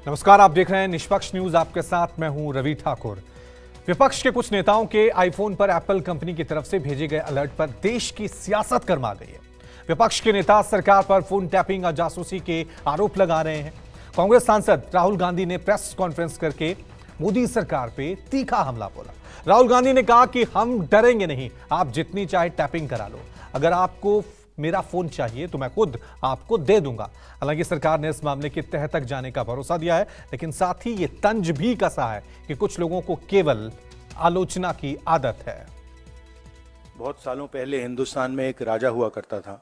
नमस्कार, आप देख रहे हैं निष्पक्ष न्यूज। आपके साथ मैं हूं रवि ठाकुर। विपक्ष के कुछ नेताओं के आईफोन पर एप्पल कंपनी की तरफ से भेजे गए अलर्ट पर देश की सियासत गर्मा गई है। विपक्ष के नेता सरकार पर फोन टैपिंग और जासूसी के आरोप लगा रहे हैं। कांग्रेस सांसद राहुल गांधी ने प्रेस कॉन्फ्रेंस करके मोदी सरकार पे तीखा हमला बोला। राहुल गांधी ने कहा कि हम डरेंगे नहीं, आप जितनी चाहे टैपिंग करा लो, अगर आपको मेरा फोन चाहिए तो मैं खुद आपको दे दूंगा। हालांकि सरकार ने इस मामले की तह तक जाने का भरोसा दिया है, लेकिन साथ ही ये तंज भी कसा है कि कुछ लोगों को केवल आलोचना की आदत है। बहुत सालों पहले हिंदुस्तान में एक राजा हुआ करता था।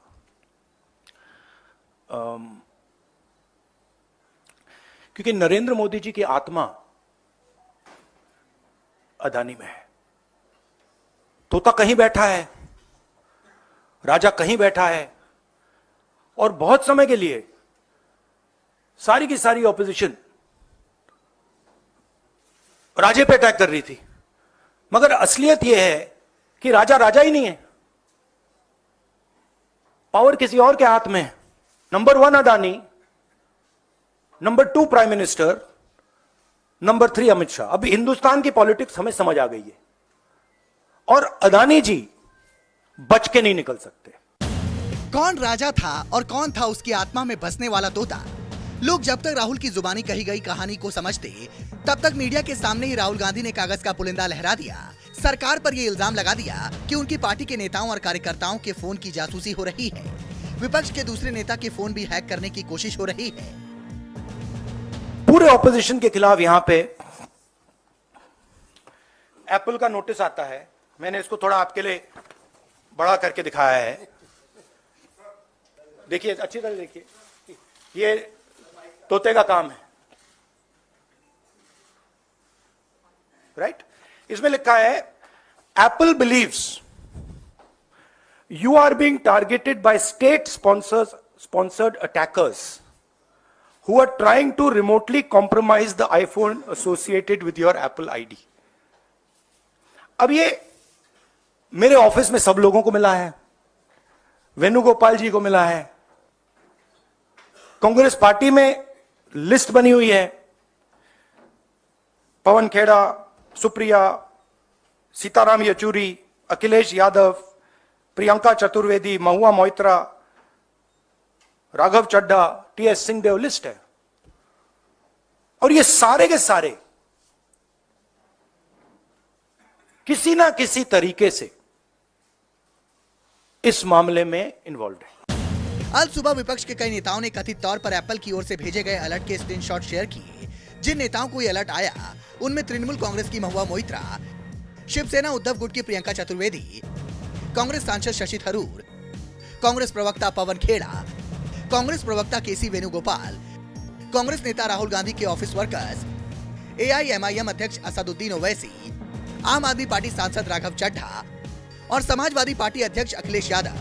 क्योंकि नरेंद्र मोदी जी की आत्मा अदानी में है। तोता कहीं बैठा है, राजा कहीं बैठा है, और बहुत समय के लिए सारी की सारी ऑपोजिशन राजे पे अटैक कर रही थी। मगर असलियत यह है कि राजा राजा ही नहीं है, पावर किसी और के हाथ में है। Number 1 Adani, number 2 prime minister, number 3 Amit Shah. अभी हिंदुस्तान की पॉलिटिक्स हमें समझ आ गई है, और अदानी जी बच के नहीं निकल सकते। कौन राजा था और कौन था उसकी आत्मा में बसने वाला तोता? लोग जब तक राहुल की जुबानी कही गई कहानी को समझते, तब तक मीडिया के सामने ही राहुल गांधी ने कागज का पुलिंदा लहरा दिया। सरकार पर यह इल्जाम लगा दिया कि उनकी पार्टी के नेताओं और कार्यकर्ताओं के फोन की जासूसी हो रही है। विपक्ष के दूसरे नेता के फोन भी हैक करने की कोशिश हो रही है। पूरे ऑपोजिशन के खिलाफ यहां पे एप्पल का नोटिस आता है। मैंने इसको थोड़ा आपके लिए बड़ा करके दिखाया है। देखिए, अच्छी तरह देखिए, ये तोते का काम है, राइट? इसमें लिखा है, Apple believes you are being targeted by state sponsored attackers who are trying to remotely compromise the iPhone associated with your Apple ID. अब ये मेरे ऑफिस में सब लोगों को मिला है, वेणुगोपाल जी को मिला है, कांग्रेस पार्टी में लिस्ट बनी हुई है, पवन खेड़ा, सुप्रिया, सीताराम येचुरी, अखिलेश यादव, प्रियंका चतुर्वेदी, महुआ मोइत्रा, राघव चड्ढा, टीएस सिंहदेव, लिस्ट है। और ये सारे के सारे किसी ना किसी तरीके से इस मामले में इन्वॉल्व है। आज सुबह विपक्ष के कई नेताओं ने कथित तौर पर एप्पल की ओर से भेजे गए अलर्ट के स्क्रीनशॉट शेयर किए। जिन नेताओं को यह अलर्ट आया, उनमें तृणमूल कांग्रेस की महुआ मोइत्रा, शिवसेना उद्धव गुट की प्रियंका चतुर्वेदी, कांग्रेस सांसद शशि थरूर, कांग्रेस प्रवक्ता पवन खेड़ा, कांग्रेस प्रवक्ता केसी वेणुगोपाल, कांग्रेस नेता राहुल गांधी के ऑफिस वर्कर्स, एआईएमआईएम अध्यक्ष असदुद्दीन ओवैसी, आम आदमी पार्टी सांसद राघव चड्ढा और समाजवादी पार्टी अध्यक्ष अखिलेश यादव।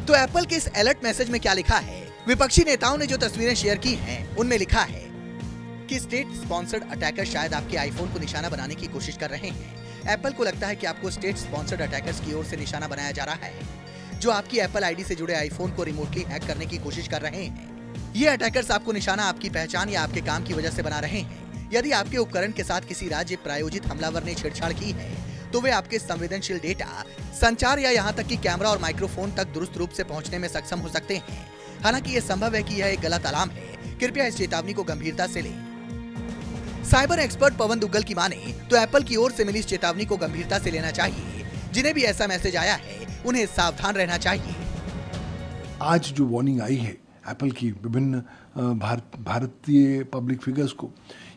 तो एप्पल के इस अलर्ट मैसेज में क्या लिखा है? विपक्षी नेताओं ने जो तस्वीरें शेयर की हैं, उनमें लिखा है कि स्टेट स्पॉन्सर्ड अटैकर शायद आपके आईफोन को निशाना बनाने की कोशिश कर रहे हैं। एप्पल को लगता है कि आपको स्टेट स्पॉन्सर्ड अटैकर्स की ओर से निशाना बनाया जा रहा है, जो आपकी एप्पल आईडी से जुड़े आईफोन को रिमोटली हैक करने की कोशिश कर रहे हैं। ये अटैकर्स आपको निशाना आपकी पहचान या आपके काम की वजह से बना रहे हैं। यदि आपके उपकरण के साथ किसी राज्य प्रायोजित हमलावर ने छेड़छाड़ की है, तो वे आपके संवेदनशील डेटा, संचार या यहाँ तक कि कैमरा और माइक्रोफोन तक दुरुस्त रूप से पहुँचने में सक्षम हो सकते हैं। हालांकि ये संभव है कि यह एक गलत अलार्म है। कृपया इस चेतावनी को गंभीरता से लें। साइबर एक्सपर्ट पवन दुग्गल की माने तो एप्पल की ओर से मिली इस चेतावनी को गंभीरता से लेना चाहिए। जिन्हें भी ऐसा मैसेज आया है, उन्हें सावधान रहना चाहिए। आज जो वार्निंग आई है एप्पल की विभिन्न भारतीय पब्लिक फिगर्स को,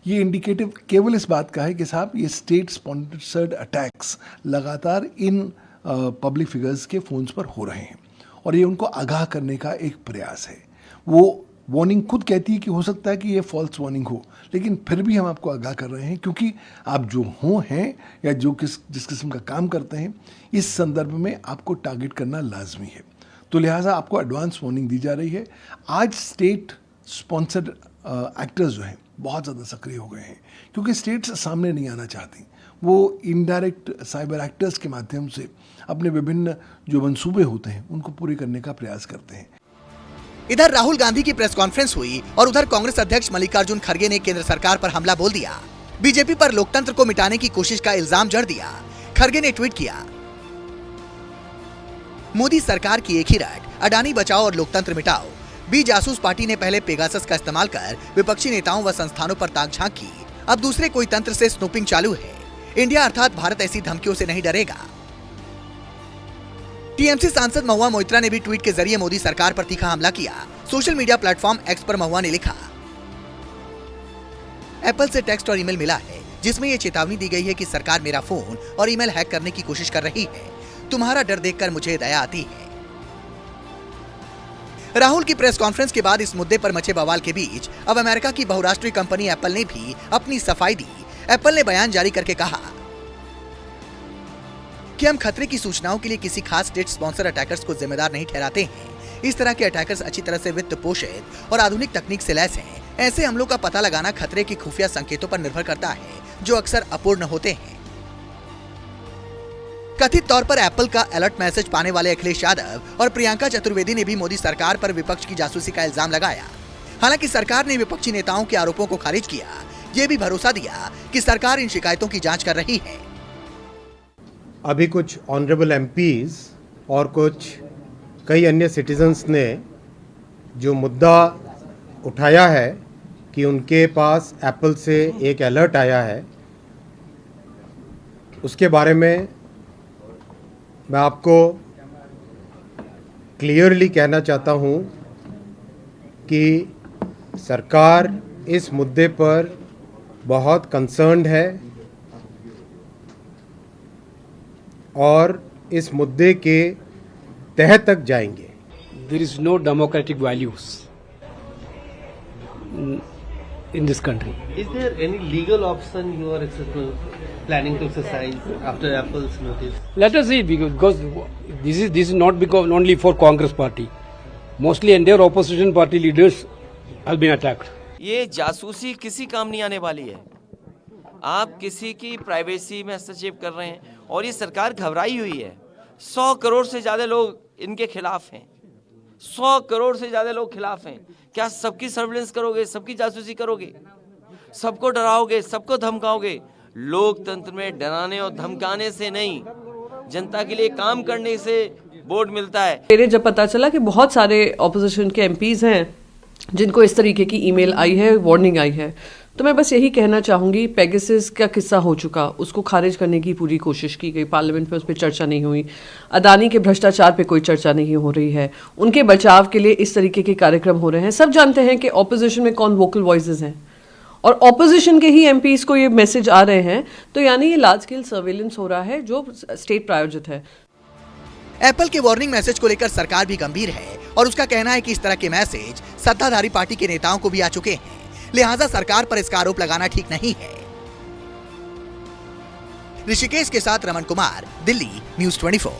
ये इंडिकेटिव केवल इस बात का है कि साहब ये स्टेट स्पॉन्सर्ड अटैक्स लगातार इन पब्लिक फिगर्स के फोन्स पर हो रहे हैं, और ये उनको आगाह करने का एक प्रयास है। वो वार्निंग खुद कहती है कि हो सकता है कि ये फॉल्स वार्निंग हो, लेकिन फिर भी हम आपको आगाह कर रहे हैं, क्योंकि आप जो हैं या जो जिस किस्म का काम करते हैं, इस संदर्भ में आपको टारगेट करना लाजमी है। तो लिहाजा आपको एडवांस वार्निंग दी जा रही है। आज स्टेट स्पॉन्सर्ड एक्टर्स जो हैं बहुत ज़्यादा सक्रिय हो गए हैं, क्योंकि स्टेट्स सामने नहीं आना चाहती। वो इनडायरेक्ट साइबर एक्टर्स के माध्यम से अपने विभिन्न जो मंसूबे होते हैं उनको पूरे करने का प्रयास करते हैं। इधर राहुल गांधी की प्रेस कॉन्फ्रेंस हुई और उधर कांग्रेस अध्यक्ष मल्लिकार्जुन खड़गे ने केंद्र सरकार पर हमला बोल दिया। बीजेपी पर लोकतंत्र को मिटाने की कोशिश का इल्जाम जड़ दिया। खड़गे ने ट्वीट किया, मोदी सरकार की एक ही रट, अडानी बचाओ और लोकतंत्र मिटाओ। बी जासूस पार्टी ने पहले पेगासस का इस्तेमाल कर विपक्षी नेताओं व संस्थानों पर ताक झांक की, अब दूसरे कोई तंत्र से स्नूपिंग चालू है। इंडिया अर्थात भारत ऐसी धमकियों से नहीं डरेगा। टीएमसी सांसद महुआ मोइत्रा ने भी ट्वीट के जरिए मोदी सरकार पर तीखा हमला किया। सोशल मीडिया प्लेटफॉर्म एक्स पर महुआ ने लिखा, एप्पल से टेक्स्ट और ईमेल मिला है जिसमें यह चेतावनी दी गई है कि सरकार मेरा फोन और ईमेल हैक करने की कोशिश कर रही है। तुम्हारा डर देखकर मुझे दया आती है। राहुल की प्रेस कॉन्फ्रेंस के बाद इस मुद्दे पर मचे बवाल के बीच अब अमेरिका की बहुराष्ट्रीय कंपनी एप्पल ने भी अपनी सफाई दी। एप्पल ने बयान जारी करके कहा कि हम खतरे की सूचनाओं के लिए किसी खास स्टेट स्पॉन्सर अटैकर्स को जिम्मेदार नहीं ठहराते हैं। इस तरह के अटैकर्स अच्छी तरह से वित्त पोषित और आधुनिक तकनीक से लैस हैं। ऐसे हमलों का पता लगाना खतरे के खुफिया संकेतों पर निर्भर करता है जो अक्सर अपूर्ण होते हैं। कथित तौर पर एप्पल का अलर्ट मैसेज पाने वाले अखिलेश यादव और प्रियंका चतुर्वेदी ने भी मोदी सरकार पर विपक्ष की जासूसी का इल्जाम लगाया। हालांकि सरकार ने विपक्षी नेताओं के आरोपों को खारिज किया, ये भी भरोसा दिया कि सरकार इन शिकायतों की जांच कर रही है। अभी कुछ ऑनरेबल एमपीज और कुछ कई अन्य सिटीजन्स ने जो मुद्दा उठाया है कि उनके पास एप्पल से एक अलर्ट आया है, उसके बारे में मैं आपको क्लियरली कहना चाहता हूं कि सरकार इस मुद्दे पर बहुत कंसर्न्ड है और इस मुद्दे के तह तक जाएंगे। There is no democratic values in this country. Is there any legal option you are planning to exercise after Apple's notice? Let us see, because this is not because only for Congress party. Mostly entire opposition party leaders have been attacked. ये जासूसी किसी काम नहीं आने वाली है। आप किसी की प्राइवेसी में हस्तक्षेप कर रहे हैं और ये सरकार घबराई हुई है। 100 करोड़ से ज्यादा लोग इनके खिलाफ हैं। 100 करोड़ से ज्यादा लोग खिलाफ हैं। क्या सबकी सर्विलेंस करोगे, सबकी जासूसी करोगे, सबको डराओगे, सबको धमकाओगे? लोकतंत्र में डराने और धमकाने से नहीं, जनता के लिए काम करने से वोट मिलता है। मेरे जब पता चला कि बहुत सारे ऑपोजिशन के एमपीज हैं जिनको इस तरीके की ईमेल आई है, वार्निंग आई है, तो मैं बस यही कहना चाहूंगी, पेगासस का किस्सा हो चुका, उसको खारिज करने की पूरी कोशिश की गई, पार्लियामेंट में उस पर चर्चा नहीं हुई। अदानी के भ्रष्टाचार पे कोई चर्चा नहीं हो रही है, उनके बचाव के लिए इस तरीके के कार्यक्रम हो रहे हैं। सब जानते हैं कि ऑपोजिशन में कौन वोकल वॉइसेस हैं और ऑपोजिशन के ही एमपीज को ये मैसेज आ रहे हैं, तो यानी ये लार्ज स्केल सर्वेलेंस हो रहा है जो स्टेट प्रायोजित है। एप्पल के वार्निंग मैसेज को लेकर सरकार भी गंभीर है और उसका कहना है कि इस तरह के मैसेज सत्ताधारी पार्टी के नेताओं को भी आ चुके हैं, लिहाजा सरकार पर इसका आरोप लगाना ठीक नहीं है। ऋषिकेश के साथ रमन कुमार, दिल्ली, न्यूज़ 24।